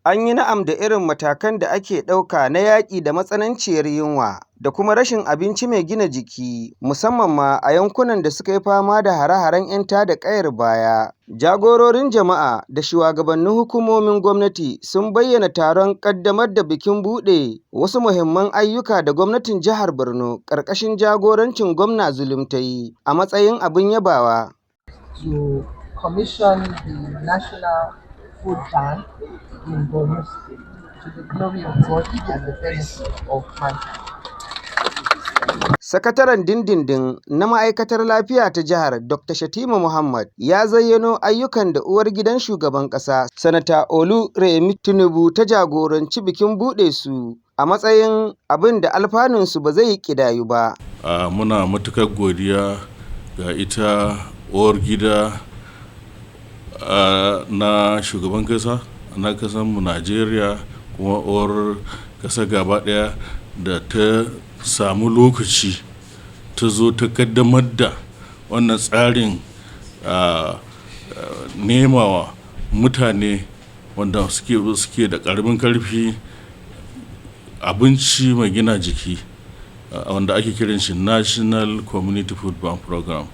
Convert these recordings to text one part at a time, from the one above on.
An yi na'am da irin matakan da ake ɗauka na yaƙi da matsananciyar yunwa da kuma rashin abinci mai gina jiki, musamman ma a yankunan da suka yi fama da hare-haren 'yan tada ƙayar baya. Jagororin jama'a da shugabannin hukumomin gwamnati sun bayyana taron ƙaddamar da bikin buɗe wasu muhimman ayyuka da gwamnatin jihar Borno ƙarƙashin jagorancin Gwamna Zulum ta yi a matsayin abin yabawa. To commission the National Food Bank in Borno State to the glory of God and the benefit of man. Sakataren dindindin na Ma'aikatar Lafiya ta Jihar Dr. Shatima Muhammad ya zayyano ayyukan da uwar gidan shugaban ƙasa Sanata Oluremi Tinubu ta jagoranci bikin buɗe su a matsayin abin da alfanunsu ba zai yi ƙidayu ba. Muna matuƙar godiya ga ita uwar gida na shugaban ƙasa na ƙasarmu Najeriya, kuma uwar ƙasa gaba ɗaya da ta samu lokaci ta zo ta kaddamar da wannan tsarin nemawa mutane wanda suke da ƙaramin ƙarfi abinci mai gina jiki, wanda ake kiran shi National Community Food Bank Program.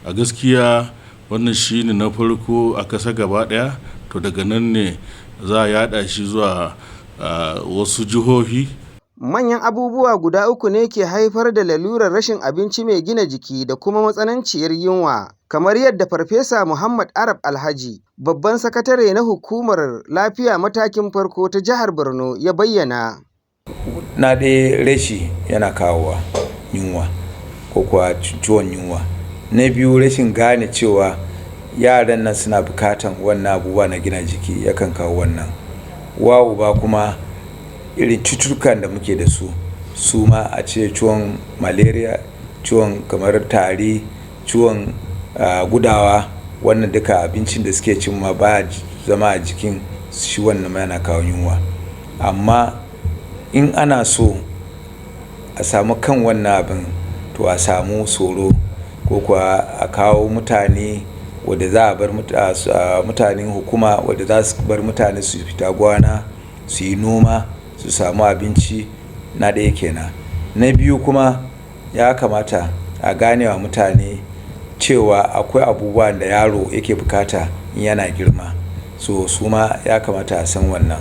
A gaskiya wannan shi ne na farko a ƙasa gaba ɗaya, to daga nan ne za a yaɗa shi zuwa wasu jihohi. Manyan abubuwa guda uku ne ke haifar da lalurar rashin abinci mai gina jiki da kuma matsananciyar yunwa, kamar yadda Farfesa Muhammad Arab Alhaji, babban sakatare na Hukumar Lafiya Matakin Farko ta Jihar Borno ya bayyana. Na ɗaya rashi yana kawowa yunwa ko kuwa ciwon yunwa. Na biyu rashin gane cewa yaran nan suna bukatan wannan abubuwa na gina jiki yakan kawo wannan. Uba kuma irin cututtukan da muke da su ma a ce ciwon malaria, ciwon kamar tari, ciwon gudawa, wannan duka abincin da suke cin ma baya zama a jikin shi, wannan ma yana kawo yunwa. Amma in ana so a samu kan wannan abin, to a samu tsoro ko kuwa a kawo mutane wadda za a bar mutanen hukuma wadda za su bar mutane su fita gwana su yi noma su samu abinci. Na ɗaya kenan. Na biyu kuma ya kamata a gane wa mutane cewa akwai abubuwan da yaro yake bukata in yana girma, so su ma ya kamata a san wannan.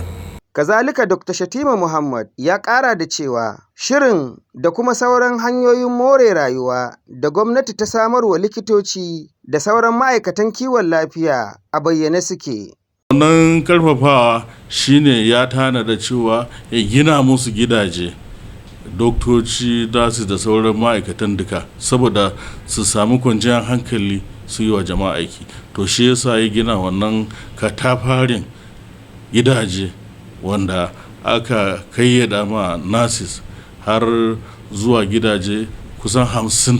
Kazalika Dr. Shatima Muhammad ya ƙara da cewa shirin da kuma sauran hanyoyin more rayuwa da gwamnati ta samarwa likitoci da sauran ma'aikatan kiwon lafiya a bayyane suke. Wannan karfafawa shine ya tanada cewa ya gina musu gidaje, doktoci da sauran ma'aikatan duka, saboda su samu kwanciyar hankali su yi wa jama'a aiki. To shi yasa ya gina wannan katafarin gidaje wanda aka kayyada ma nurses har zuwa gidaje kusan 50.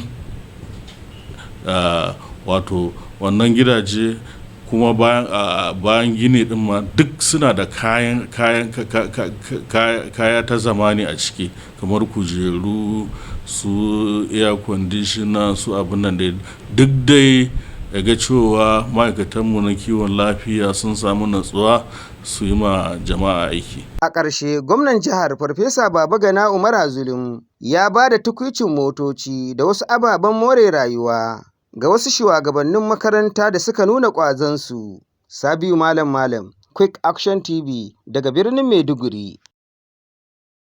Wato wannan gidaje kuma bayan gini din ma duk suna da kaya ta zamani a ciki, kamar kujeru, su air conditioner, su abin nan dai, duk dai ga cewa ma'aikatanmu na kiwon lafiya sun samu natsuwa su yi ma jama'a aiki. A ƙarshe, gwamnan jihar Farfesa Babagana Umar Zulum ya ba da tukuicin motoci da wasu ababen more rayuwa ga wasu shugabannin makaranta da suka nuna ƙwazonsu. Sabiu Malam, Quick Action TV daga birnin Maiduguri.